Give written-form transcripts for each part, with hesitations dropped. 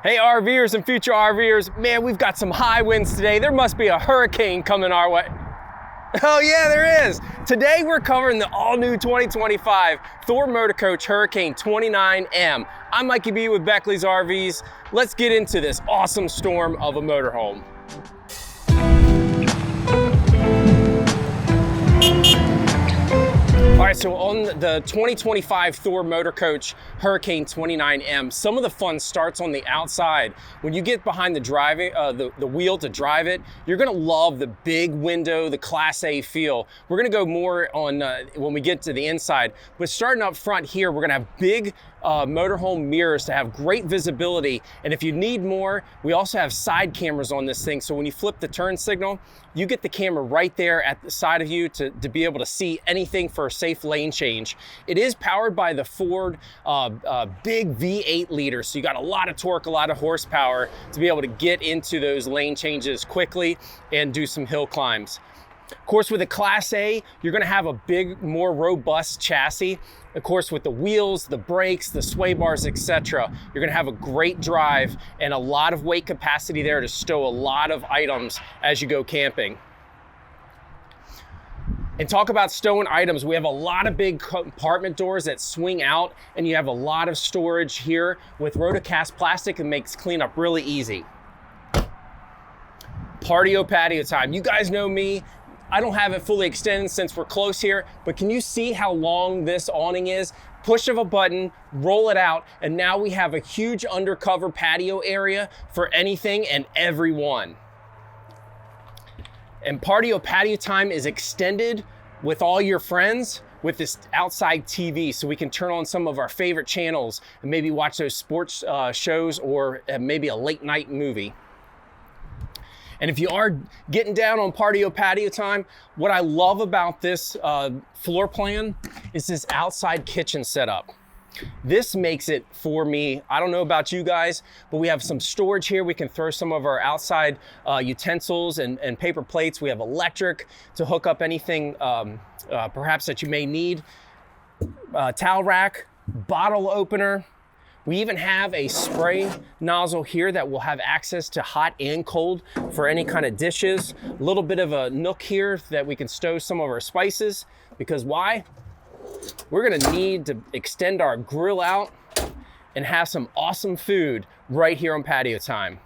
Hey RVers and future RVers, man, we've got some high winds today. There must be a hurricane coming our way. Oh yeah, there is. Today we're covering the all-new 2025 Thor Motor Coach Hurricane 29M. I'm Mikey B with Beckley's RVs. Let's get into this awesome storm of a motorhome. All right, so on the 2025 Thor Motor Coach Hurricane 29M, some of the fun starts on the outside. When you get behind the wheel to drive it, you're gonna love the big window, the Class A feel. We're gonna go more on when we get to the inside, but starting up front here, we're gonna have big motorhome mirrors to have great visibility. And if you need more, we also have side cameras on this thing. So when you flip the turn signal, you get the camera right there at the side of you to be able to see anything for a safe lane change. It is powered by the Ford big V8 liter. So you got a lot of torque, a lot of horsepower to be able to get into those lane changes quickly and do some hill climbs. Of course, with a Class A, you're gonna have a big, more robust chassis. Of course, with the wheels, the brakes, the sway bars, etc., you're gonna have a great drive and a lot of weight capacity there to stow a lot of items as you go camping. And talk about stowing items, we have a lot of big compartment doors that swing out, and you have a lot of storage here with rotocast plastic. It makes cleanup really easy. Patio time. You guys know me. I don't have it fully extended since we're close here, but can you see how long this awning is? Push of a button, roll it out, and now we have a huge undercover patio area for anything and everyone. And patio time is extended with all your friends with this outside TV, so we can turn on some of our favorite channels and maybe watch those sports shows or maybe a late night movie. And if you are getting down on patio time, what I love about this floor plan is this outside kitchen setup. This makes it for me, I don't know about you guys, but we have some storage here. We can throw some of our outside utensils and paper plates. We have electric to hook up anything perhaps that you may need. Towel rack, bottle opener. We even have a spray nozzle here that will have access to hot and cold for any kind of dishes. A little bit of a nook here that we can stow some of our spices, because why? We're gonna need to extend our grill out and have some awesome food right here on patio time.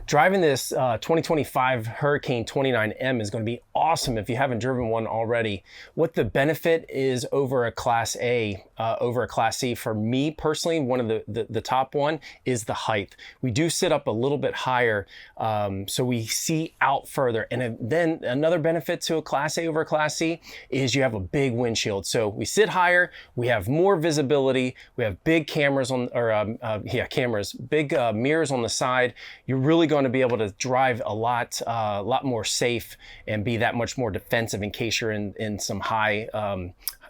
Driving this 2025 Hurricane 29M is going to be awesome if you haven't driven one already. What the benefit is over a Class A, over a Class C, for me personally, one of the top one is the height. We do sit up a little bit higher, so we see out further. And then another benefit to a Class A over a Class C is you have a big windshield. So we sit higher, we have more visibility, we have big cameras on, big mirrors on the side. You're really going to be able to drive a lot more safe and be that much more defensive in case you're in some high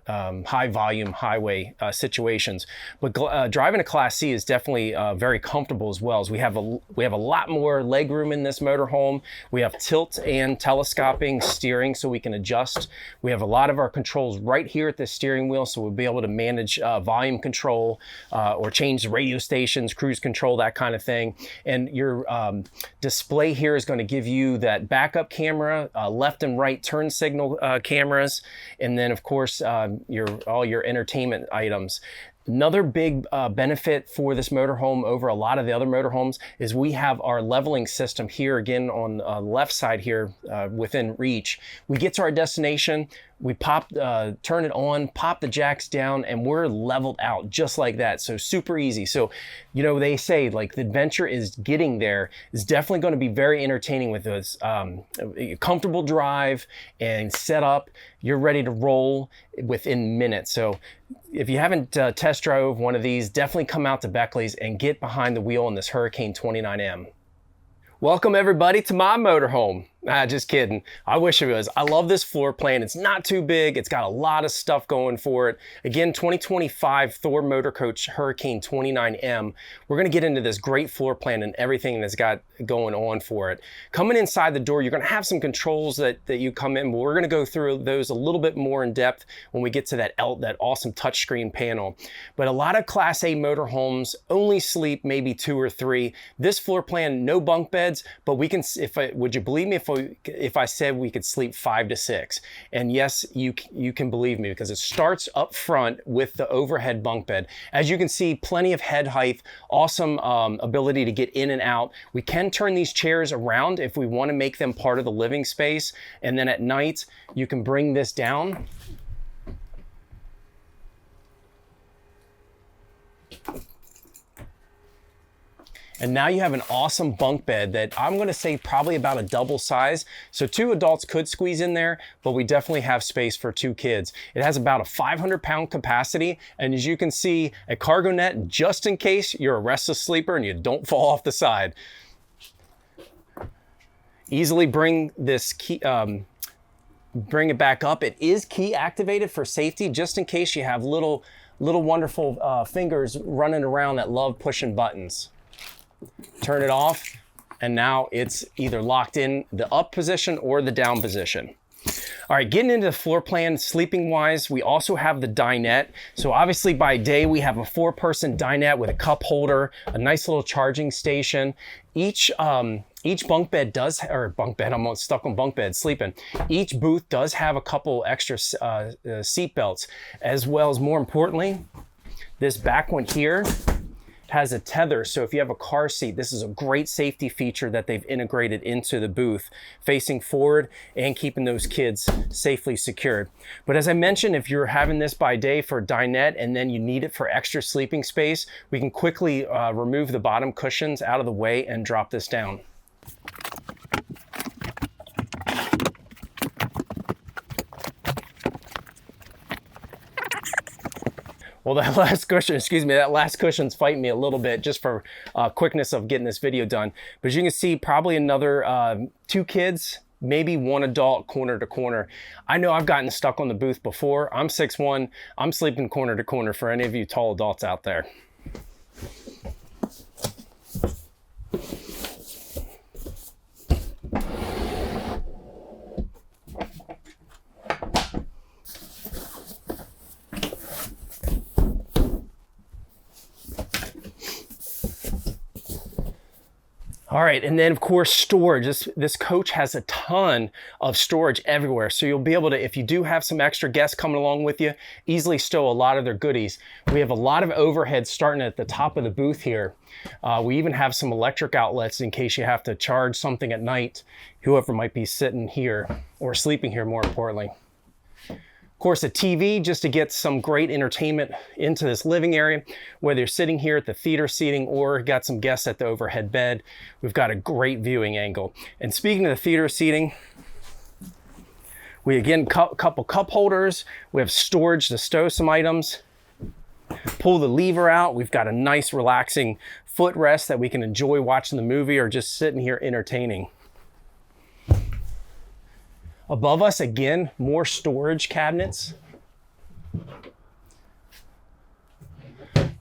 volume highway situations. But driving a Class C is definitely very comfortable as well, as we have a lot more leg room in this motorhome. We have tilt and telescoping steering, so we can adjust. We have a lot of our controls right here at the steering wheel, so we'll be able to manage volume control or change the radio stations, cruise control, that kind of thing. And your display here is going to give you that backup camera, left and right turn signal cameras, and then of course all your entertainment items. Another big benefit for this motorhome over a lot of the other motorhomes is we have our leveling system here again on the left side here within reach. We get to our destination, we turn it on, pop the jacks down, and we're leveled out just like that. So super easy. So, you know, they say like the adventure is getting there. Is definitely going to be very entertaining with this comfortable drive and setup. You're ready to roll within minutes. So if you haven't test drove one of these, definitely come out to Beckley's and get behind the wheel in this Hurricane 29M. Welcome everybody to my motorhome. Just kidding. I wish it was. I love this floor plan. It's not too big. It's got a lot of stuff going for it. Again, 2025 Thor Motor Coach Hurricane 29M. We're going to get into this great floor plan and everything that's got going on for it. Coming inside the door, you're going to have some controls that you come in, but we're going to go through those a little bit more in depth when we get to that awesome touchscreen panel. But a lot of Class A motorhomes only sleep maybe 2 or 3. This floor plan, no bunk beds, but we can, would you believe me if I said we could sleep 5 to 6? And yes, you can believe me, because it starts up front with the overhead bunk bed. As you can see, plenty of head height, awesome ability to get in and out. We can turn these chairs around if we want to make them part of the living space. And then at night, you can bring this down. And now you have an awesome bunk bed that I'm gonna say probably about a double size. So 2 adults could squeeze in there, but we definitely have space for 2 kids. It has about a 500-pound capacity. And as you can see, a cargo net, just in case you're a restless sleeper and you don't fall off the side. Easily bring this key, bring it back up. It is key activated for safety, just in case you have little wonderful fingers running around that love pushing buttons. Turn it off, and now it's either locked in the up position or the down position. All right, getting into the floor plan, sleeping wise, we also have the dinette. So obviously by day, we have a 4-person dinette with a cup holder, a nice little charging station. Each bunk bed does, or bunk bed, I'm stuck on bunk bed, sleeping. Each booth does have a couple extra seat belts, as well as, more importantly, this back one here has a tether. So if you have a car seat, this is a great safety feature that they've integrated into the booth, facing forward and keeping those kids safely secured. But as I mentioned, if you're having this by day for dinette and then you need it for extra sleeping space, we can quickly remove the bottom cushions out of the way and drop this down. Well, that last cushion, that last cushion's fighting me a little bit just for quickness of getting this video done. But as you can see, probably another 2 kids, maybe 1 adult, corner to corner. I know I've gotten stuck on the booth before. I'm 6'1", I'm sleeping corner to corner for any of you tall adults out there. All right, and then of course storage. This coach has a ton of storage everywhere. So you'll be able to, if you do have some extra guests coming along with you, easily stow a lot of their goodies. We have a lot of overhead starting at the top of the booth here. We even have some electric outlets in case you have to charge something at night, whoever might be sitting here or sleeping here, more importantly. Of course, a TV just to get some great entertainment into this living area, whether you're sitting here at the theater seating or got some guests at the overhead bed. We've got a great viewing angle. And speaking of the theater seating, we again, couple cup holders. We have storage to stow some items. Pull the lever out. We've got a nice relaxing footrest that we can enjoy watching the movie or just sitting here entertaining. Above us, again, more storage cabinets.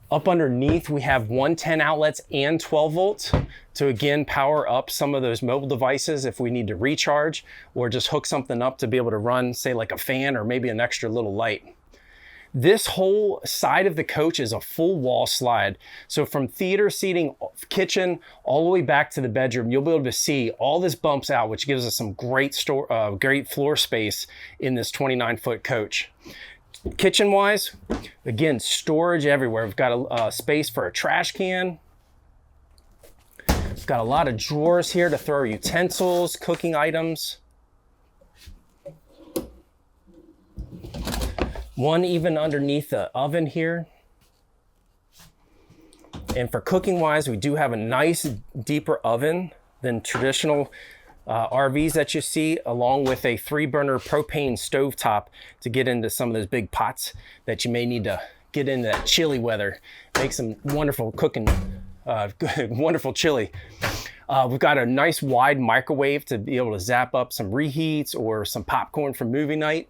Up underneath, we have 110 outlets and 12 volts to again power up some of those mobile devices if we need to recharge or just hook something up to be able to run, say, like a fan or maybe an extra little light. This whole side of the coach is a full wall slide. So from theater seating, kitchen, all the way back to the bedroom, you'll be able to see all this bumps out, which gives us some great floor space in this 29-foot coach. Kitchen-wise, again, storage everywhere. We've got a space for a trash can. We've got a lot of drawers here to throw utensils, cooking items. One even underneath the oven here. And for cooking wise, we do have a nice deeper oven than traditional RVs that you see, along with a 3-burner propane stovetop to get into some of those big pots that you may need to get into that chilly weather. Make some wonderful cooking Good, wonderful chili. We've got a nice wide microwave to be able to zap up some reheats or some popcorn for movie night.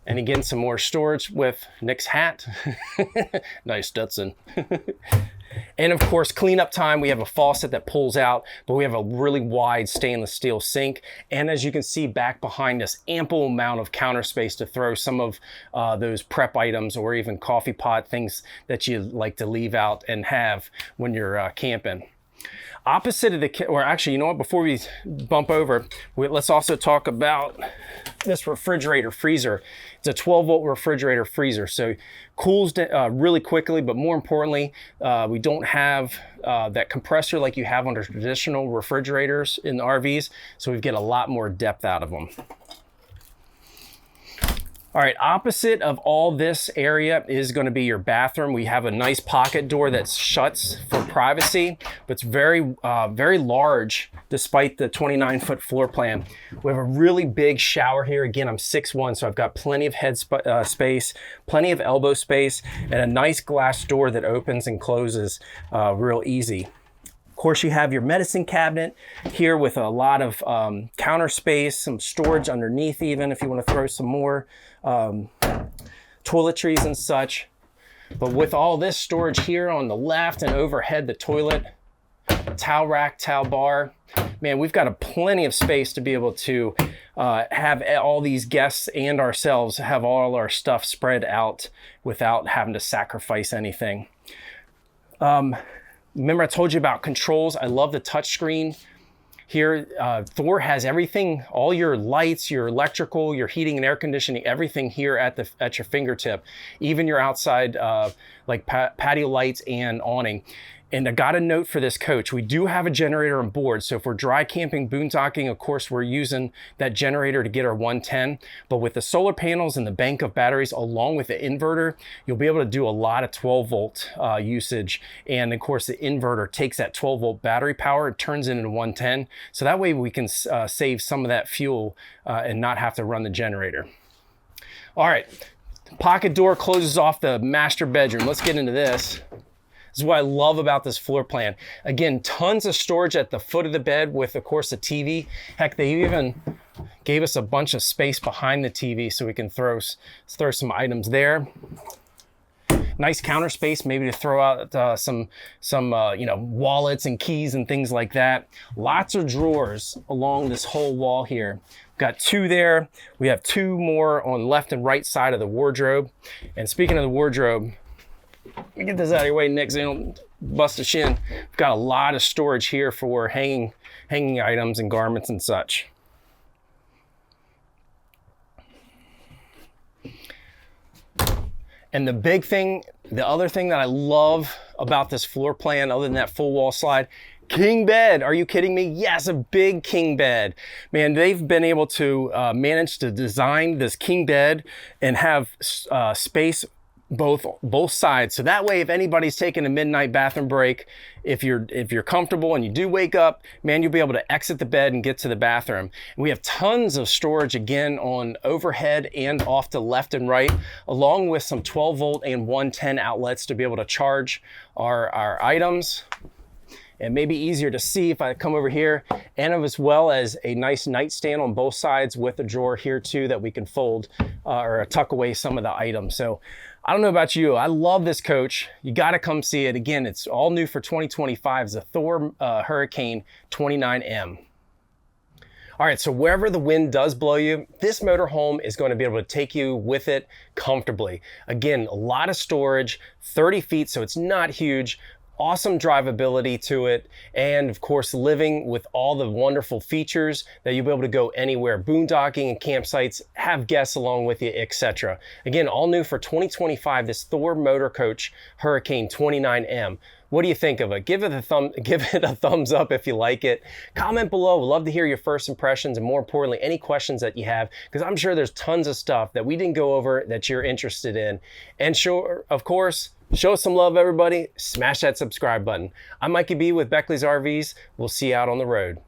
And again, some more storage with Nick's hat. Nice Stetson. And of course, cleanup time. We have a faucet that pulls out, but we have a really wide stainless steel sink. And as you can see back behind us, ample amount of counter space to throw some of those prep items or even coffee pot, things that you like to leave out and have when you're camping. Opposite of the, or actually, you know what, before we bump over, let's also talk about this refrigerator freezer. It's a 12-volt refrigerator freezer, so cools really quickly, but more importantly, we don't have that compressor like you have under traditional refrigerators in the RVs, so we get a lot more depth out of them. All right, opposite of all this area is going to be your bathroom. We have a nice pocket door that shuts for privacy, but it's very, very large despite the 29-foot floor plan. We have a really big shower here. Again, I'm 6'1", so I've got plenty of head space, plenty of elbow space, and a nice glass door that opens and closes real easy. Of course, you have your medicine cabinet here with a lot of counter space, some storage underneath even if you want to throw some more toiletries and such. But with all this storage here on the left and overhead, the toilet, towel rack, towel bar, man, we've got plenty of space to be able to have all these guests and ourselves have all our stuff spread out without having to sacrifice anything. Remember I told you about controls. I love the touchscreen. Here, Thor has everything, all your lights, your electrical, your heating and air conditioning, everything here at your fingertip, even your outside like patio lights and awning. And I got a note for this coach. We do have a generator on board. So if we're dry camping, boondocking, of course, we're using that generator to get our 110. But with the solar panels and the bank of batteries, along with the inverter, you'll be able to do a lot of 12-volt usage. And of course, the inverter takes that 12-volt battery power and turns it into 110. So that way we can save some of that fuel and not have to run the generator. All right, pocket door closes off the master bedroom. Let's get into this. This is what I love about this floor plan. Again, tons of storage at the foot of the bed with, of course, a TV. Heck, they even gave us a bunch of space behind the TV so we can throw some items there. Nice counter space, maybe to throw out some wallets and keys and things like that. Lots of drawers along this whole wall here. We've got 2 there. We have 2 more on left and right side of the wardrobe. And speaking of the wardrobe, let me get this out of your way, Nick, so you don't bust a shin. We've got a lot of storage here for hanging items and garments and such. And the big thing, the other thing that I love about this floor plan, other than that full wall slide, king bed. Are you kidding me? Yes, a big king bed. Man, they've been able to manage to design this king bed and have space both sides. So that way, if anybody's taking a midnight bathroom break, if you're comfortable and you do wake up, man, you'll be able to exit the bed and get to the bathroom. And we have tons of storage again on overhead and off to left and right, along with some 12-volt and 110 outlets to be able to charge our items. And maybe easier to see if I come over here, and as well as a nice nightstand on both sides with a drawer here too that we can fold or tuck away some of the items. So I don't know about you, I love this coach. You got to come see it. Again, it's all new for 2025. It's a Thor Hurricane 29M. All right, so wherever the wind does blow you, this motorhome is going to be able to take you with it comfortably. Again, a lot of storage, 30 feet, so it's not huge. Awesome drivability to it, and of course living with all the wonderful features that you'll be able to go anywhere, boondocking and campsites, have guests along with you, etc. Again, all new for 2025, this Thor Motor Coach Hurricane 29M. What do you think of it? Give it a thumbs up if you like it. Comment below. We'd love to hear your first impressions, and more importantly, any questions that you have, because I'm sure there's tons of stuff that we didn't go over that you're interested in. And sure, of course, show us some love, everybody. Smash that subscribe button. I'm Mikey B with Beckley's RVs. We'll see you out on the road.